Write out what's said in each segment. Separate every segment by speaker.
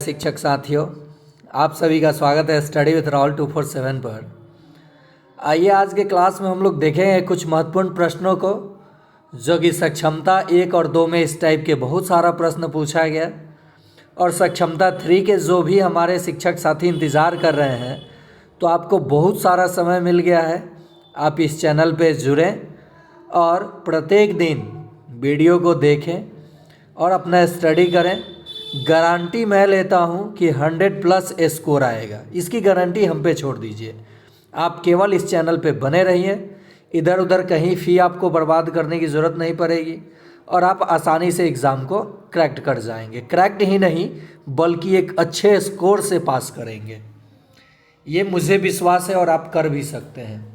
Speaker 1: शिक्षक साथियों, आप सभी का स्वागत है स्टडी विथ राहुल 247 पर। आइए आज के क्लास में हम लोग देखेंगे कुछ महत्वपूर्ण प्रश्नों को जो कि सक्षमता 1 और 2 में इस टाइप के बहुत सारा प्रश्न पूछा गया और सक्षमता 3 के जो भी हमारे शिक्षक साथी इंतज़ार कर रहे हैं, तो आपको बहुत सारा समय मिल गया है। आप इस चैनल पे जुड़ें और प्रत्येक दिन वीडियो को देखें और अपना स्टडी करें। गारंटी मैं लेता हूं कि 100+ स्कोर आएगा, इसकी गारंटी हम पे छोड़ दीजिए। आप केवल इस चैनल पे बने रहिए, इधर उधर कहीं फ़ी आपको बर्बाद करने की ज़रूरत नहीं पड़ेगी और आप आसानी से एग्ज़ाम को क्रैक्ट कर जाएंगे। क्रैक्ट ही नहीं बल्कि एक अच्छे स्कोर से पास करेंगे, ये मुझे विश्वास है और आप कर भी सकते हैं।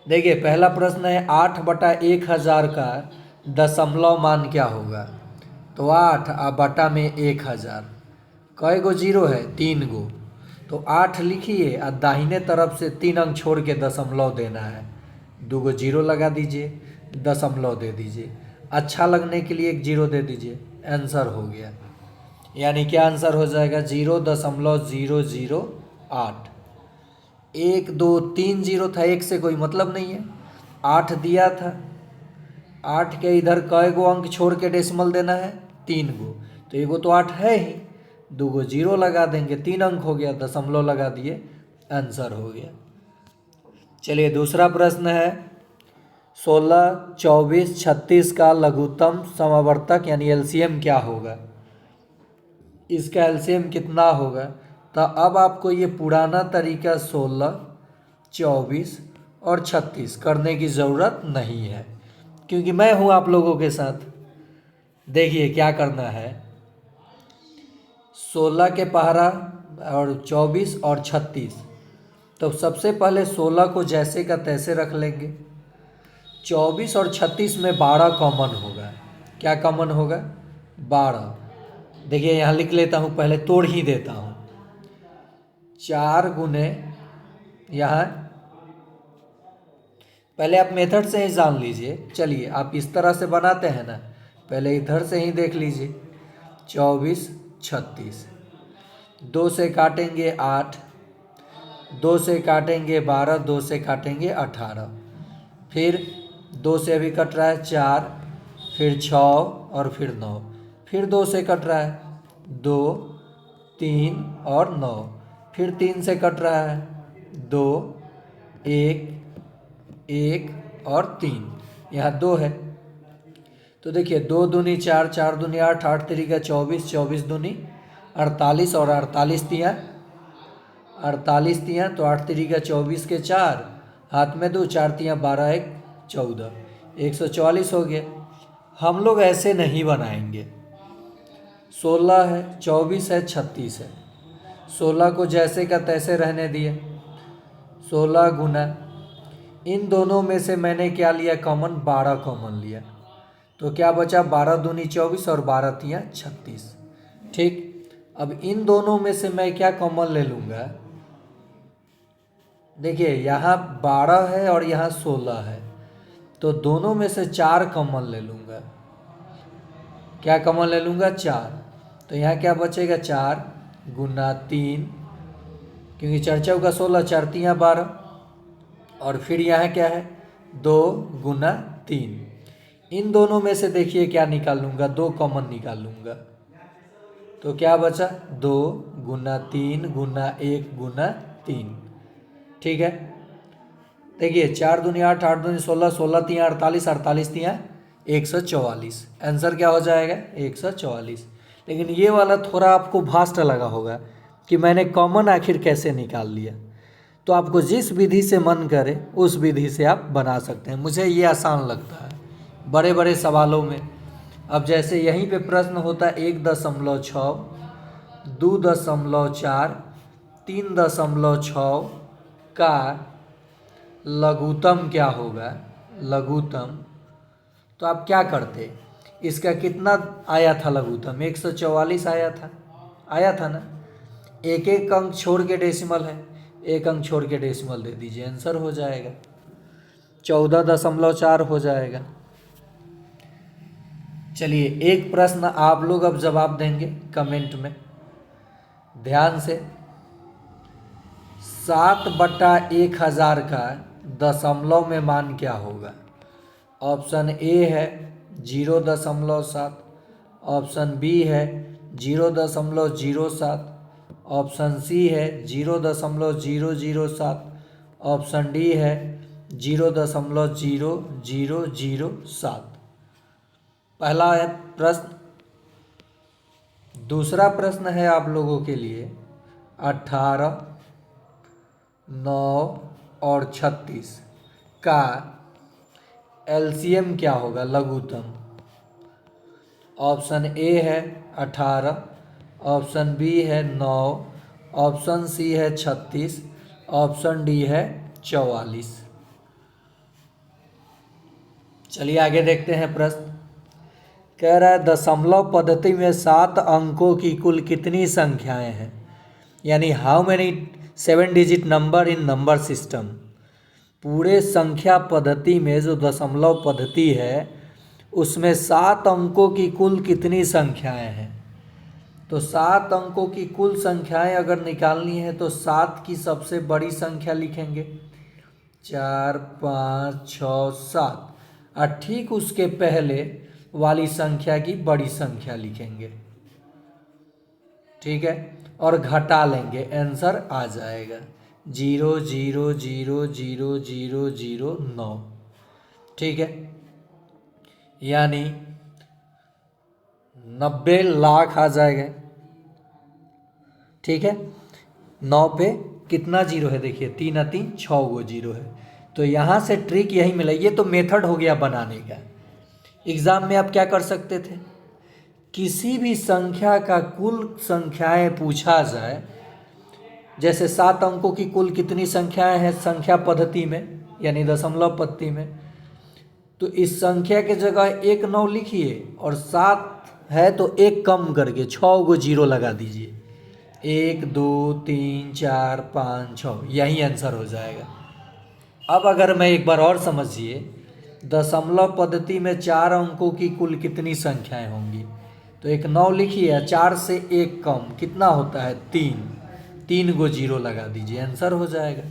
Speaker 1: देखिए पहला प्रश्न है 8/1000 का दशमलव मान क्या होगा। तो 8 बटा में 1000, कई गो जीरो है? 3 गो। तो 8 लिखिए और दाहिने तरफ से 3 अंक छोड़ के दशमलव देना है। 2 गो जीरो लगा दीजिए, दशमलव दे दीजिए। अच्छा लगने के लिए 1 जीरो दे दीजिए, आंसर हो गया। यानी क्या आंसर हो जाएगा? 0.008। 1 2 3 जीरो था, 1 से कोई मतलब नहीं है। 8 दिया था, 8 के इधर कई गो अंक छोड़ के डेसिमल देना है? 3 गो। तो एगो तो 8 है ही, 2 गो जीरो लगा देंगे, 3 अंक हो गया, दशमलव लगा दिए, आंसर हो गया। चलिए दूसरा प्रश्न है 16, 24, 36 का लघुत्तम समावर्तक यानी एलसीएम क्या होगा। इसका एलसीएम कितना होगा? तो अब आपको ये पुराना तरीका 16, 24 और 36 करने की ज़रूरत नहीं है, क्योंकि मैं हूँ आप लोगों के साथ। देखिए क्या करना है, 16 के पहरा और 24 और 36। तो सबसे पहले 16 को जैसे का तैसे रख लेंगे। 24 और 36 में 12 कॉमन होगा। क्या कॉमन होगा? 12। देखिए यहाँ लिख लेता हूँ, पहले तोड़ ही देता हूँ। 4 गुने यहाँ, पहले आप मेथड से ही जान लीजिए। चलिए आप इस तरह से बनाते हैं ना, पहले इधर से ही देख लीजिए। 24, 36, 2 से काटेंगे 8, 2 से काटेंगे 12, 2 से काटेंगे 18, फिर 2 से अभी कट रहा है 4, फिर 6 और फिर 9, फिर 2 से कट रहा है 2, 3 और 9, फिर 3 से कट रहा है 2, 1, 1 और 3, यहाँ 2 है। तो देखिए 2 दूनी 4, 4 दूनी 8, 8 तरीका 24, 24 दूनी 48 और 48 तियाँ 48 तियाँ, तो 8 तरीका 24 के 4, हाथ में 2, 4 तियाँ 12, 1 14, 144 हो गया। हम लोग ऐसे नहीं बनाएंगे। 16 है, 24 है, 36 है। 16 को जैसे का तैसे रहने दिए। 16 गुना, इन दोनों में से मैंने क्या लिया कॉमन? 12 कॉमन लिया। तो क्या बचा? 12 दूनी 24 और 12 तियाँ 36। ठीक, अब इन दोनों में से मैं क्या कॉमन ले लूँगा? देखिए यहाँ 12 है और यहाँ 16 है, तो दोनों में से 4 कॉमन ले लूँगा। क्या कॉमन ले लूँगा? 4। तो यहाँ क्या बचेगा? 4 गुना 3, क्योंकि 4 चौका 16, 4 तियाँ 12, और फिर यहाँ क्या है? 2 गुना 3। इन दोनों में से देखिए क्या निकाल लूँगा? 2 कॉमन निकाल लूँगा। तो क्या बचा? 2 गुना 3 गुना 1 गुना 3। ठीक है, देखिए 4 दूनी 8, 8 दूनी 16, 16 तियाँ 48, 48 तियाँ 144। आंसर क्या हो जाएगा? 144। लेकिन ये वाला थोड़ा आपको भास्ट लगा होगा कि मैंने कॉमन आखिर कैसे निकाल लिया। तो आपको जिस विधि से मन करे उस विधि से आप बना सकते हैं। मुझे ये आसान लगता है बड़े बड़े सवालों में। अब जैसे यहीं पे प्रश्न होता है 1.6, 2.4, 3.6 का लघुत्तम क्या होगा? लघुत्तम, तो आप क्या करते? इसका कितना आया था लघुत्तम? 144 आया था ना। एक एक अंक छोड़ के डेसिमल है, 1 अंक छोड़ के डेसिमल दे दीजिए, आंसर हो जाएगा। 14.4 हो जाएगा। चलिए एक प्रश्न आप लोग अब जवाब देंगे कमेंट में। ध्यान से, 7/1000 का दशमलव में मान क्या होगा? ऑप्शन ए है 0.7, ऑप्शन बी है 0.07, ऑप्शन सी है 0.007, ऑप्शन डी है 0.0007। पहला है प्रश्न। दूसरा प्रश्न है आप लोगों के लिए 18, 9 और 36 का एलसीएम क्या होगा, लघुत्तम? ऑप्शन ए है 18, ऑप्शन बी है 9, ऑप्शन सी है 36, ऑप्शन डी है 44। चलिए आगे देखते हैं प्रश्न। कह रहा है दशमलव पद्धति में 7 अंकों की कुल कितनी संख्याएं हैं, यानी how many 7 digit number in number system. पूरे संख्या पद्धति में जो दशमलव पद्धति है उसमें 7 अंकों की कुल कितनी संख्याएं हैं? तो 7 अंकों की कुल संख्याएं अगर निकालनी है तो 7 की सबसे बड़ी संख्या लिखेंगे 4, 5, 6, 7 और ठीक उसके पहले वाली संख्या की बड़ी संख्या लिखेंगे, ठीक है, और घटा लेंगे, आंसर आ जाएगा 0.0000009, ठीक है, यानी 90 लाख आ जाएगा, ठीक है। 9 पे कितना जीरो है देखिए, 3 और 3 6 गो जीरो है। तो यहाँ से ट्रिक यही मिला, ये तो मेथड हो गया बनाने का। एग्ज़ाम में आप क्या कर सकते थे, किसी भी संख्या का कुल संख्याएं पूछा जाए, जैसे 7 अंकों की कुल कितनी संख्याएं हैं संख्या पद्धति में यानी दशमलव पद्धति में, तो इस संख्या के जगह 1 9 लिखिए और 7 है तो 1 कम करके 6 गो जीरो लगा दीजिए, 1 2 3 4 5 6, यही आंसर हो जाएगा। अब अगर मैं एक बार और समझिए, दशमलव पद्धति में 4 अंकों की कुल कितनी संख्याएं होंगी, तो 1 9 लिखिए, 4 से 1 कम कितना होता है 3 गो जीरो लगा दीजिए, आंसर हो जाएगा।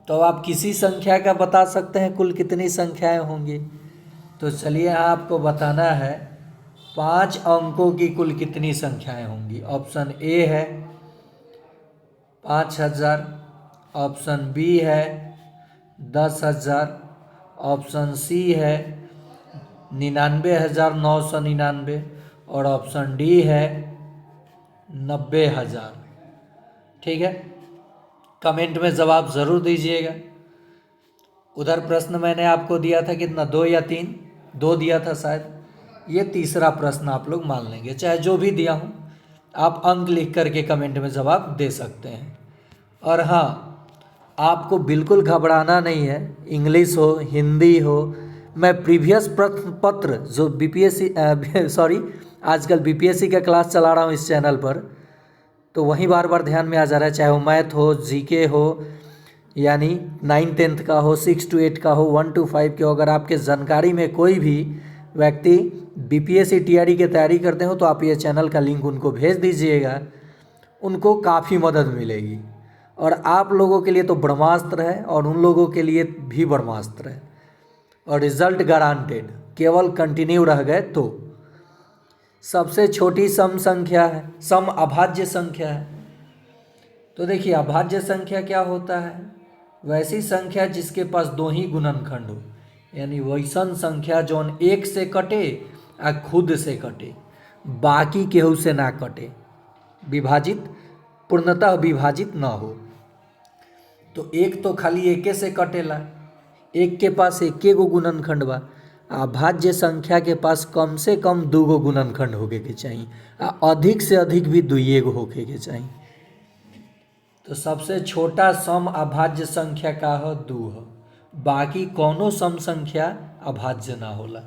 Speaker 1: तो आप किसी संख्या का बता सकते हैं कुल कितनी संख्याएं होंगी। तो चलिए आपको बताना है 5 अंकों की कुल कितनी संख्याएं होंगी। ऑप्शन ए है 5000, ऑप्शन बी है 10,000, ऑप्शन सी है 99,999 और ऑप्शन डी है 90,000, ठीक है। कमेंट में जवाब ज़रूर दीजिएगा। उधर प्रश्न मैंने आपको दिया था कितना, 2 या 3, 2 दिया था शायद, ये तीसरा प्रश्न आप लोग मान लेंगे, चाहे जो भी दिया हूँ आप अंक लिख करके कमेंट में जवाब दे सकते हैं। और हाँ, आपको बिल्कुल घबराना नहीं है, इंग्लिश हो हिंदी हो, मैं प्रीवियस प्रश्न पत्र जो बीपीएससी आजकल बीपीएससी का क्लास चला रहा हूँ इस चैनल पर, तो वहीं बार बार ध्यान में आ जा रहा है, चाहे वो मैथ हो, जीके हो, यानी 9 10th का हो, 6 to 8 का हो, 1 to 5 के हो। अगर आपके जानकारी में कोई भी व्यक्ति बीपीएससी टीआरई की तैयारी करते हो तो आप ये चैनल का लिंक उनको भेज दीजिएगा, उनको काफ़ी मदद मिलेगी। और आप लोगों के लिए तो ब्रह्मास्त्र है और उन लोगों के लिए भी ब्रह्मास्त्र है, और रिजल्ट गारंटेड, केवल कंटिन्यू रह गए तो। सबसे छोटी सम संख्या है, सम अभाज्य संख्या है। तो देखिए अभाज्य संख्या क्या होता है, वैसी संख्या जिसके पास 2 ही गुणनखंड हो, यानी वैसन संख्या जौन 1 से कटे आ खुद से कटे, बाकी केहू से ना कटे, विभाजित पूर्णतः विभाजित ना हो। तो 1 तो खाली 1 से कटेला, 1 के पास 1 गो गुणनखंड बा। अभाज्य संख्या के पास कम से कम 2 गो गुणनखंड होके के चाहिए, अधिक से अधिक भी 2 गो होके के चाहिए। तो सबसे छोटा सम अभाज्य संख्या का हो 2 हो, बाकी कौनो सम संख्या अभाज्य ना होला,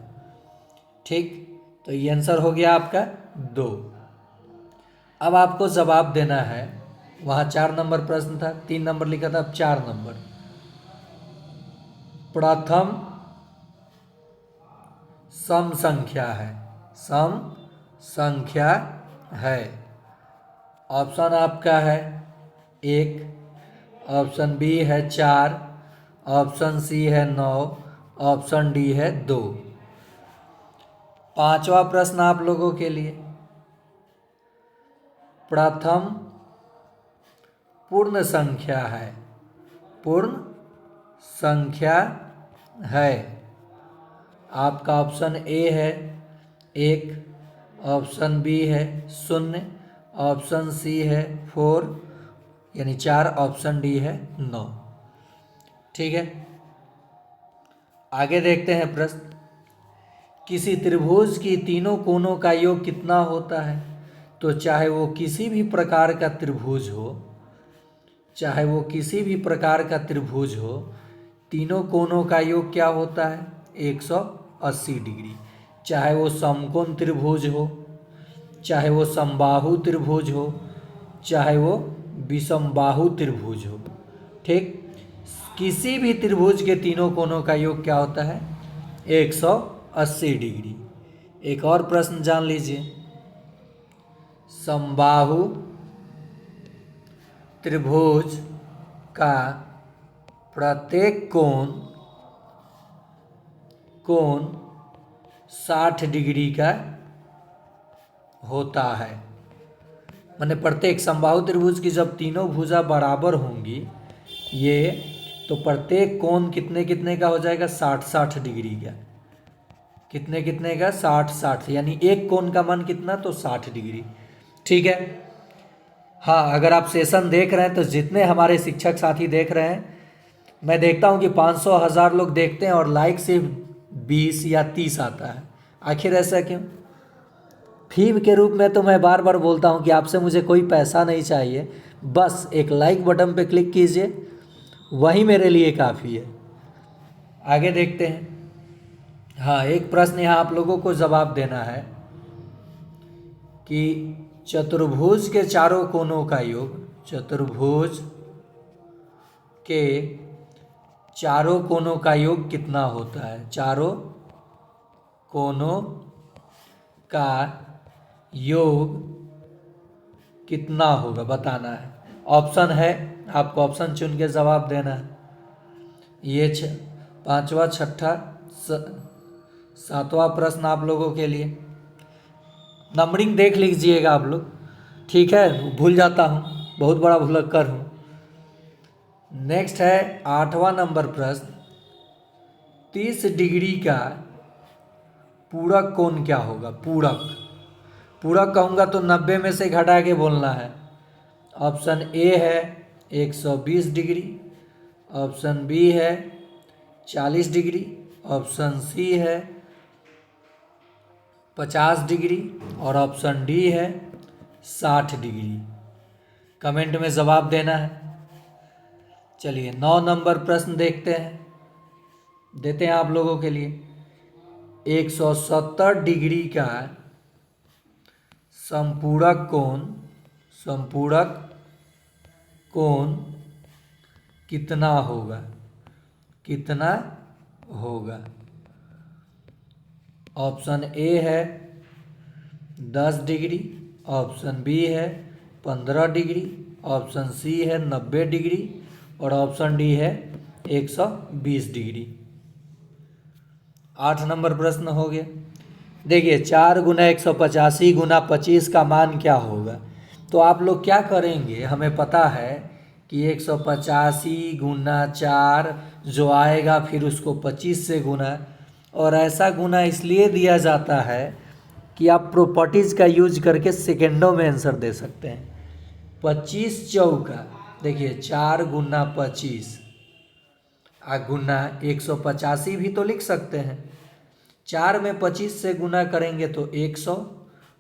Speaker 1: ठीक। तो ये आंसर हो गया आपका 2। अब आपको जवाब देना है, वहाँ 4 नंबर प्रश्न था, 3 नंबर लिखा था, अब 4 नंबर। प्रथम सम संख्या है, सम संख्या है, ऑप्शन आपका है 1, ऑप्शन बी है 4, ऑप्शन सी है 9, ऑप्शन डी है 2। पांचवा प्रश्न आप लोगों के लिए, प्रथम पूर्ण संख्या है, पूर्ण संख्या है। आपका ऑप्शन ए है 1, ऑप्शन बी है 0, ऑप्शन सी है 4 यानी 4, ऑप्शन डी है 9। ठीक है, आगे देखते हैं प्रश्न। किसी त्रिभुज की तीनों कोनों का योग कितना होता है? तो चाहे वो किसी भी प्रकार का त्रिभुज हो, चाहे वो किसी भी प्रकार का त्रिभुज हो, तीनों कोनों का योग क्या होता है? 180 डिग्री। चाहे वो समकोण त्रिभुज हो, चाहे वो समबाहु त्रिभुज हो, चाहे वो विषमबाहु त्रिभुज हो। ठीक, किसी भी त्रिभुज के तीनों कोनों का योग क्या होता है? 180 डिग्री। एक और प्रश्न जान लीजिए, समबाहु त्रिभुज का प्रत्येक कोण 60 डिग्री का होता है। माने प्रत्येक समबाहु त्रिभुज की जब तीनों भुजा बराबर होंगी ये, तो प्रत्येक कोण कितने कितने का हो जाएगा? 60-60 डिग्री का। कितने कितने का? 60-60, यानी एक कोण का मान कितना? तो 60 डिग्री। ठीक है। हाँ, अगर आप सेशन देख रहे हैं तो जितने हमारे शिक्षक साथी देख रहे हैं, मैं देखता हूँ कि 500-1000 लोग देखते हैं और लाइक सिर्फ 20 या 30 आता है। आखिर ऐसा क्यों? फीम के रूप में तो मैं बार बार बोलता हूँ कि आपसे मुझे कोई पैसा नहीं चाहिए, बस एक लाइक बटन पे क्लिक कीजिए, वही मेरे लिए काफ़ी है। आगे देखते हैं। हाँ, एक प्रश्न यहाँ आप लोगों को जवाब देना है कि चतुर्भुज के चारों कोनों का योग, चतुर्भुज के चारों कोनों का योग कितना होता है? चारों कोनों का योग कितना होगा बताना है। ऑप्शन है, आपको ऑप्शन चुन के जवाब देना है। ये पांचवा, छठा, सातवां प्रश्न आप लोगों के लिए। नंबरिंग देख लीजिएगा आप लोग, ठीक है? भूल जाता हूँ, बहुत बड़ा भुलक्कर हूँ। नेक्स्ट है 8वां नंबर प्रश्न, 30 डिग्री का पूरक कोण क्या होगा? पूरक, पूरक कहूँगा तो 90 में से घटा के बोलना है। ऑप्शन ए है 120 डिग्री, ऑप्शन बी है 40 डिग्री, ऑप्शन सी है 50 डिग्री और ऑप्शन डी है 60 डिग्री। कमेंट में जवाब देना है। चलिए 9 नंबर प्रश्न देखते हैं, देते हैं आप लोगों के लिए। 170 डिग्री का संपूरक कोण कितना होगा? कितना होगा? ऑप्शन ए है 10 डिग्री, ऑप्शन बी है 15 डिग्री, ऑप्शन सी है 90 डिग्री और ऑप्शन डी है 120 डिग्री। 8 नंबर प्रश्न हो गया। देखिए 4 गुना 185 गुना 25 का मान क्या होगा? तो आप लोग क्या करेंगे, हमें पता है कि 185 गुना 4 जो आएगा फिर उसको 25 से गुना, और ऐसा गुना इसलिए दिया जाता है कि आप प्रॉपर्टीज़ का यूज करके सेकेंडों में आंसर दे सकते हैं। 25 चौका, देखिए 4 गुना 25 गुना 185 भी तो लिख सकते हैं। 4 में 25 से गुना करेंगे तो 100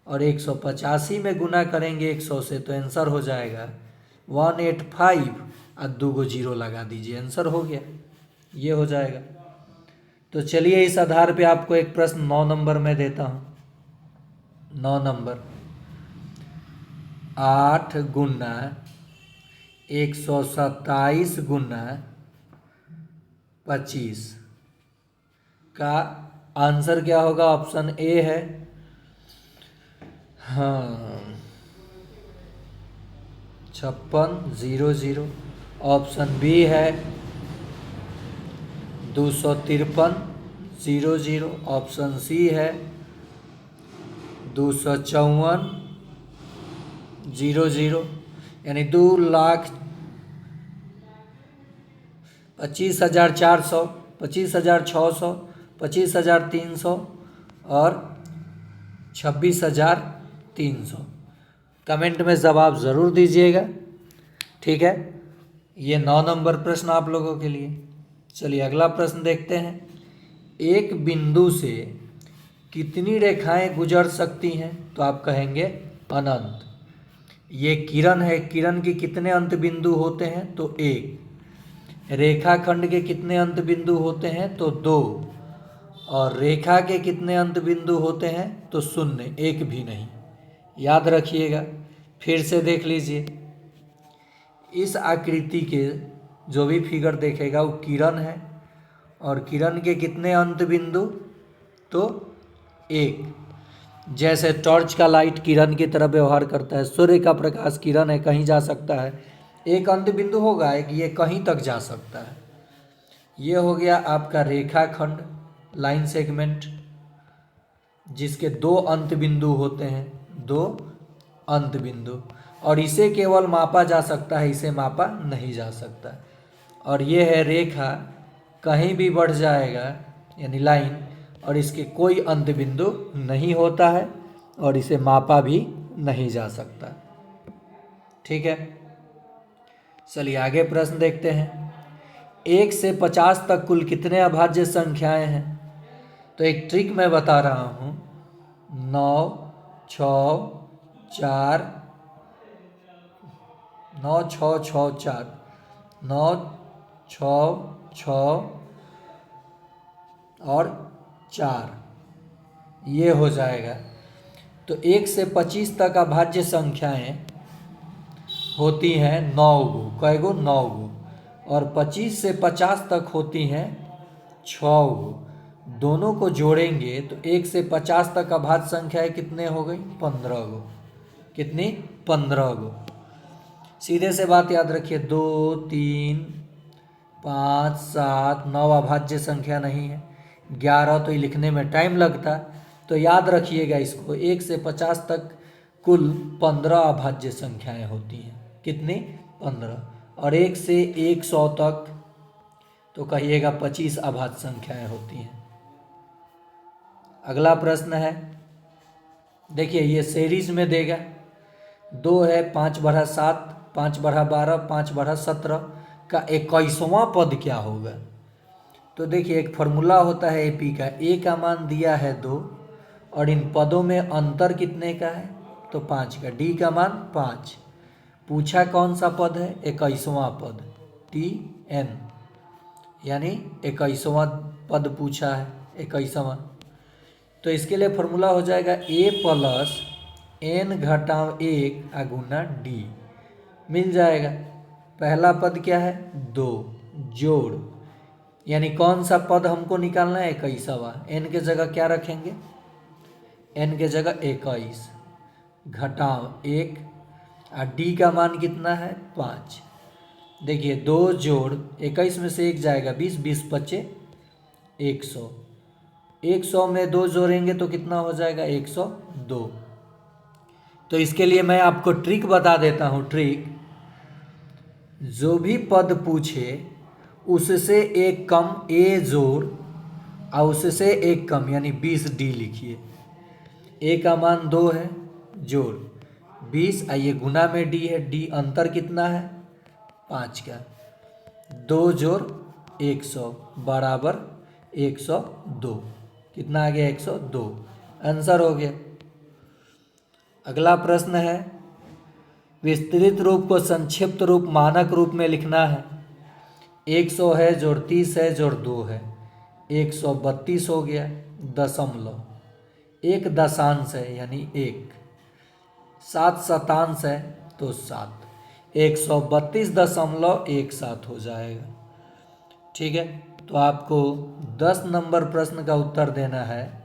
Speaker 1: और 185 में गुना करेंगे 100 से, तो आंसर हो जाएगा 185 और 2 जीरो लगा दीजिए, आंसर हो गया, ये हो जाएगा। तो चलिए इस आधार पे आपको एक प्रश्न 9 नंबर में देता हूँ। 9 नंबर, 8 गुना 127 गुना 25 का आंसर क्या होगा? ऑप्शन ए है, हाँ 5600। ऑप्शन बी है 25300। ऑप्शन सी है 25400, यानी 2,25,400, 25,600, 25,300 और 26,300। कमेंट में जवाब ज़रूर दीजिएगा। ठीक है, ये 9 नंबर प्रश्न आप लोगों के लिए। चलिए अगला प्रश्न देखते हैं। एक बिंदु से कितनी रेखाएं गुजर सकती हैं? तो आप कहेंगे अनंत। ये किरण है, किरण के कितने अंत बिंदु होते हैं? तो एक। रेखाखंड के कितने अंत बिंदु होते हैं? तो 2। और रेखा के कितने अंत बिंदु होते हैं? तो 0, एक भी नहीं। याद रखिएगा। फिर से देख लीजिए, इस आकृति के जो भी फिगर देखेगा वो किरण है, और किरण के कितने अंत बिंदु? तो 1। जैसे टॉर्च का लाइट किरण की तरह व्यवहार करता है, सूर्य का प्रकाश किरण है, कहीं जा सकता है, एक अंत बिंदु होगा, एक ये कहीं तक जा सकता है। ये हो गया आपका रेखाखंड, लाइन सेगमेंट, जिसके 2 अंत बिंदु होते हैं, 2 अंत बिंदु, और इसे केवल मापा जा सकता है, इसे मापा नहीं जा सकता। और ये है रेखा, कहीं भी बढ़ जाएगा यानी लाइन, और इसके कोई अंत बिंदु नहीं होता है, और इसे मापा भी नहीं जा सकता। ठीक है, चलिए आगे प्रश्न देखते हैं। 1 से 50 तक कुल कितने अभाज्य संख्याएं हैं? तो एक ट्रिक मैं बता रहा हूँ। 9 6 4 9 6 6 4, 9 6 6 और 4, ये हो जाएगा। तो 1 से 25 तक अभाज्य संख्याएं होती हैं 9 गो। कै गो? 9 गो। और 25 से 50 तक होती हैं 6 गो। दोनों को जोड़ेंगे तो 1 से 50 तक अभाज्य संख्याएं कितने हो गई? 15 गो। कितनी? 15 गो। सीधे से बात याद रखिए, 2 3 5 7 9 अभाज्य संख्या नहीं है, 11 तो ये लिखने में टाइम लगता। तो याद रखिएगा इसको, 1 से 50 तक कुल 15 अभाज्य संख्याएं होती हैं। कितनी? 15। और 1 से 100 तक तो कहिएगा 25 अभाज्य संख्याएं होती हैं। अगला प्रश्न है, देखिए ये सीरीज में देगा। 2 है, 5 बढ़ा 7, 5 बढ़ा 12, 5 बढ़ा 17 का 21वां पद क्या होगा? तो देखिए एक फॉर्मूला होता है एपी का। ए का मान दिया है 2, और इन पदों में अंतर कितने का है? तो 5 का। डी का मान 5। पूछा कौन सा पद है? 21वां पद, टी एन, यानी 21वां पद पूछा है, 21वां। तो इसके लिए फॉर्मूला हो जाएगा ए प्लस एन घटाव 1 गुना डी, मिल जाएगा। पहला पद क्या है? 2, जोड़, यानी कौन सा पद हमको निकालना है? 21वां। एन के जगह क्या रखेंगे? एन के जगह 21 घटाव 1, और डी का मान कितना है? 5। देखिए 2 जोड़ 21 में से 1 जाएगा 20, 20 बचे 100, 100 में 2 जोड़ेंगे तो कितना हो जाएगा? 102। तो इसके लिए मैं आपको ट्रिक बता देता हूँ। ट्रिक, जो भी पद पूछे उससे एक कम ए जोड़, और उससे एक कम यानी 20 डी लिखिए। ए का मान 2 है, जोड़ 20, आइए गुना में डी है, डी अंतर कितना है? 5 का। 2 जोड़ 100 बराबर 102। कितना आ गया? 102। आंसर हो गया। अगला प्रश्न है, विस्तृत रूप को संक्षिप्त रूप मानक रूप में लिखना है। 100 है जोड़ 30 है जोड़ 2 है, 132 हो गया। दशमलव, 1 दशांश है यानी 1, 7 शतांश है तो 7, 132.17 हो जाएगा। ठीक है, तो आपको 10 नंबर प्रश्न का उत्तर देना है।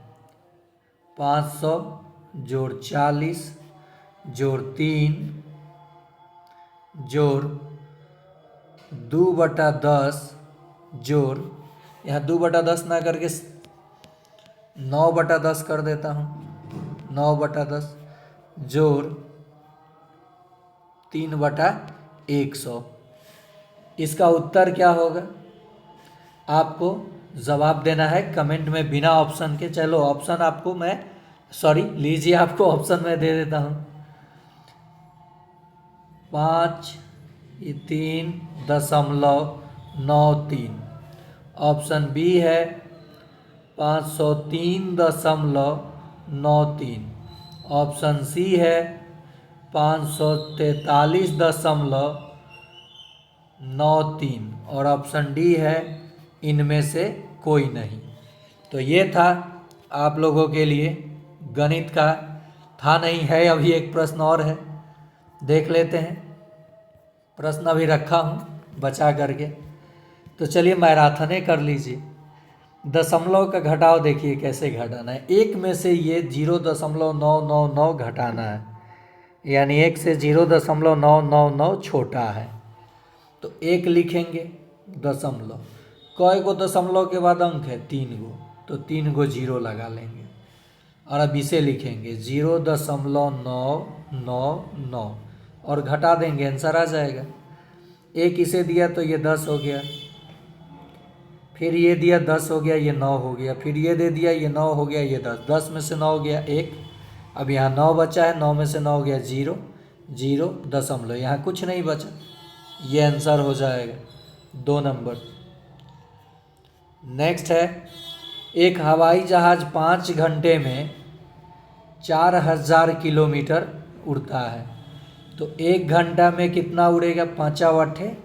Speaker 1: 500 जोड़ 40 जोड़ 3 जोड़ 2/10 जोड़, यहाँ 2/10 ना करके 9/10 कर देता हूँ, 9/10 जोड़ 3/100। इसका उत्तर क्या होगा आपको जवाब देना है कमेंट में बिना ऑप्शन के। चलो ऑप्शन आपको मैं लीजिए, आपको ऑप्शन में दे देता हूँ। 5-3.93। ऑप्शन बी है 503.93। ऑप्शन सी है 543.93 और ऑप्शन डी है इनमें से कोई नहीं। तो ये था आप लोगों के लिए गणित का, था नहीं है, अभी एक प्रश्न और है, देख लेते हैं। प्रश्न अभी रखा हूँ बचा करके, तो चलिए मैराथने कर लीजिए। दशमलव का घटाव देखिए कैसे घटाना है। एक में से ये 0.999 घटाना है, यानी एक से 0.999 छोटा है, तो एक लिखेंगे दशमलव। कई गो दशमलव के बाद अंक है 3 गो, तो 3 गो 0 लगा लेंगे। और अब इसे लिखेंगे 0.999 और घटा देंगे, आंसर आ जाएगा। एक इसे दिया तो ये 10 हो गया, फिर ये दिया 10 हो गया, ये 9 हो गया, फिर ये दे दिया ये 9 हो गया, ये 10 में से 9 हो गया 1। अब यहाँ 9 बचा है, 9 में से 9 हो गया 0, 0 दशमलव, यहाँ कुछ नहीं बचा, ये आंसर हो जाएगा 2 नंबर। नेक्स्ट है, एक हवाई जहाज 5 घंटे में 4000 किलोमीटर उड़ता है, तो 1 घंटा में कितना उड़ेगा? 5×8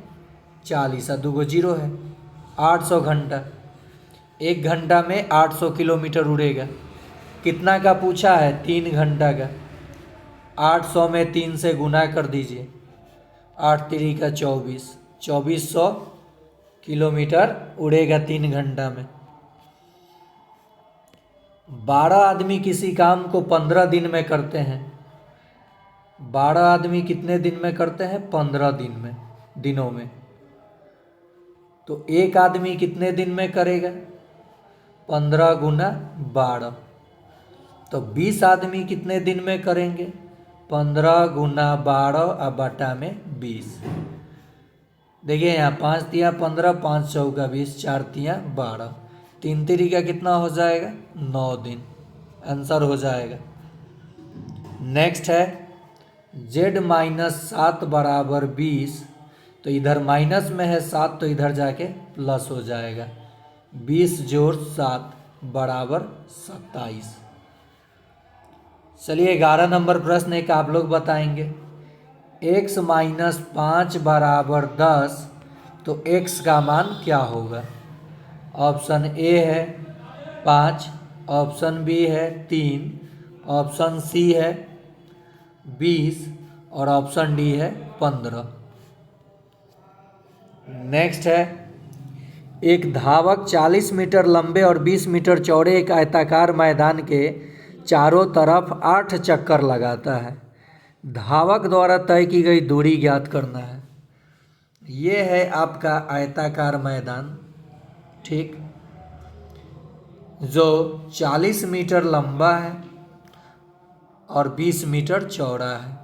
Speaker 1: 40, 2 गो 0 है, 800 घंटा। 1 घंटा में 800 किलोमीटर उड़ेगा। कितना का पूछा है? 3 घंटा का। 800 में 3 से गुना कर दीजिए, 8 3 का 24, 2400 किलोमीटर उड़ेगा 3 घंटा में। 12 आदमी किसी काम को 15 दिन में करते हैं। 12 आदमी कितने दिन में करते हैं? 15 दिनों में। तो एक आदमी कितने दिन में करेगा? 15 गुना 12। तो 20 आदमी कितने दिन में करेंगे? 15 गुना 12 बटा में 20। देखिए यहाँ 5 तिया 15, 5 चौका 20, 4 तिया 12, 3 तिरी का कितना हो जाएगा? 9 दिन, आंसर हो जाएगा। नेक्स्ट है, z-7 बराबर 20, तो इधर माइनस में है 7, तो इधर जाके प्लस हो जाएगा। 20 जोड़ 7 बराबर 27। चलिए 11 नंबर प्रश्न एक आप लोग बताएंगे। x माइनस 5 बराबर 10, तो x का मान क्या होगा? ऑप्शन ए है 5, ऑप्शन बी है 3, ऑप्शन सी है 20 और ऑप्शन डी है 15। नेक्स्ट है, एक धावक 40 मीटर लंबे और 20 मीटर चौड़े एक आयताकार मैदान के चारों तरफ 8 चक्कर लगाता है। धावक द्वारा तय की गई दूरी ज्ञात करना है। ये है आपका आयताकार मैदान, ठीक, जो 40 मीटर लंबा है और 20 मीटर चौड़ा है।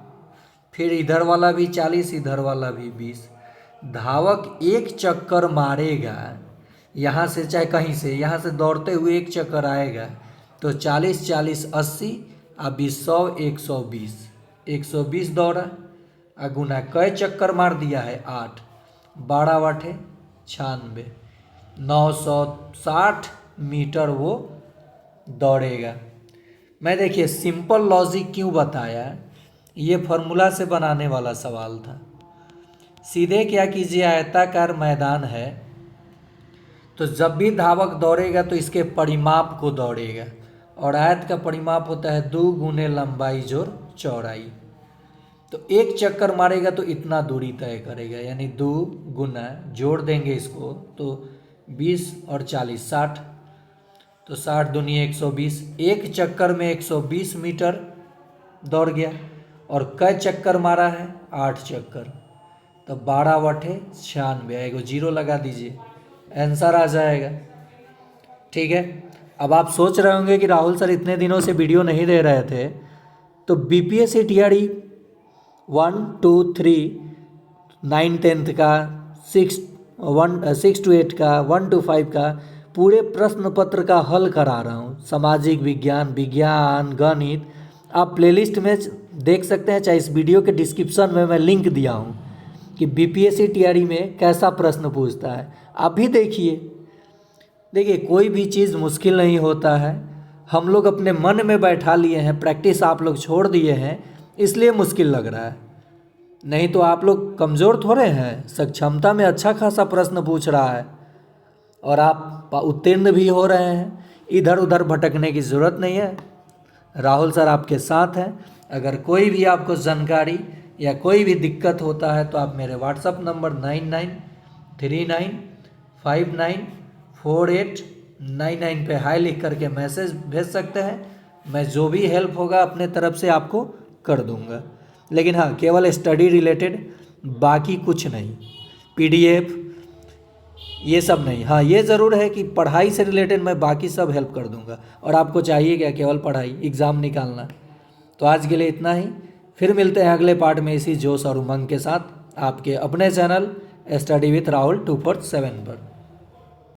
Speaker 1: फिर इधर वाला भी 40, इधर वाला भी 20। धावक एक चक्कर मारेगा यहाँ से, चाहे कहीं से, यहाँ से दौड़ते हुए एक चक्कर आएगा, तो 40 40 80 और 20 100 120, 120 दौड़ा और गुना कई चक्कर मार दिया है? 8, 12×8 96, 960 मीटर वो दौड़ेगा। मैं देखिए सिंपल लॉजिक क्यों बताया, ये फॉर्मूला से बनाने वाला सवाल था। सीधे क्या कीजिए, आयताकार मैदान है, तो जब भी धावक दौड़ेगा तो इसके परिमाप को दौड़ेगा, और आयत का परिमाप होता है 2 गुने लंबाई जोड़ चौड़ाई। तो एक चक्कर मारेगा तो इतना दूरी तय करेगा, यानी 2 गुना जोड़ देंगे इसको, तो 20 और 40 60, तो 60 दूनी 120। एक चक्कर में 120 मीटर दौड़ गया। और कई चक्कर मारा है? 8 चक्कर, तो 12/96 आएगा, 0 लगा दीजिए, आंसर आ जाएगा। ठीक है। अब आप सोच रहे होंगे कि राहुल सर इतने दिनों से वीडियो नहीं दे रहे थे, तो बीपीएससी टीआरई 1 2 3 9 10th का 6 to 8 का 1 to 5 का पूरे प्रश्न पत्र का हल करा रहा हूँ। सामाजिक विज्ञान, विज्ञान, गणित आप प्लेलिस्ट में देख सकते हैं, चाहे इस वीडियो के डिस्क्रिप्शन में मैं लिंक दिया हूँ कि बीपीएससी टीआरई में कैसा प्रश्न पूछता है, आप भी देखिए। देखिए, कोई भी चीज़ मुश्किल नहीं होता है, हम लोग अपने मन में बैठा लिए हैं, प्रैक्टिस आप लोग छोड़ दिए हैं, इसलिए मुश्किल लग रहा है। नहीं तो आप लोग कमज़ोर थोड़े हैं, सक्षमता में अच्छा खासा प्रश्न पूछ रहा है और आप उत्तीर्ण भी हो रहे हैं। इधर उधर भटकने की ज़रूरत नहीं है, राहुल सर आपके साथ हैं। अगर कोई भी आपको जानकारी या कोई भी दिक्कत होता है तो आप मेरे व्हाट्सअप नंबर 9939594899 पे हाई लिख करके मैसेज भेज सकते हैं। मैं जो भी हेल्प होगा अपने तरफ से आपको कर दूंगा, लेकिन हाँ, केवल स्टडी रिलेटेड, बाकी कुछ नहीं, पीडीएफ ये सब नहीं। हाँ, ये ज़रूर है कि पढ़ाई से रिलेटेड मैं बाकी सब हेल्प कर दूंगा, और आपको चाहिए क्या, केवल पढ़ाई, एग्ज़ाम निकालना। तो आज के लिए इतना ही, फिर मिलते हैं अगले पार्ट में इसी जोश और उमंग के साथ आपके अपने चैनल स्टडी विथ राहुल 247 पर।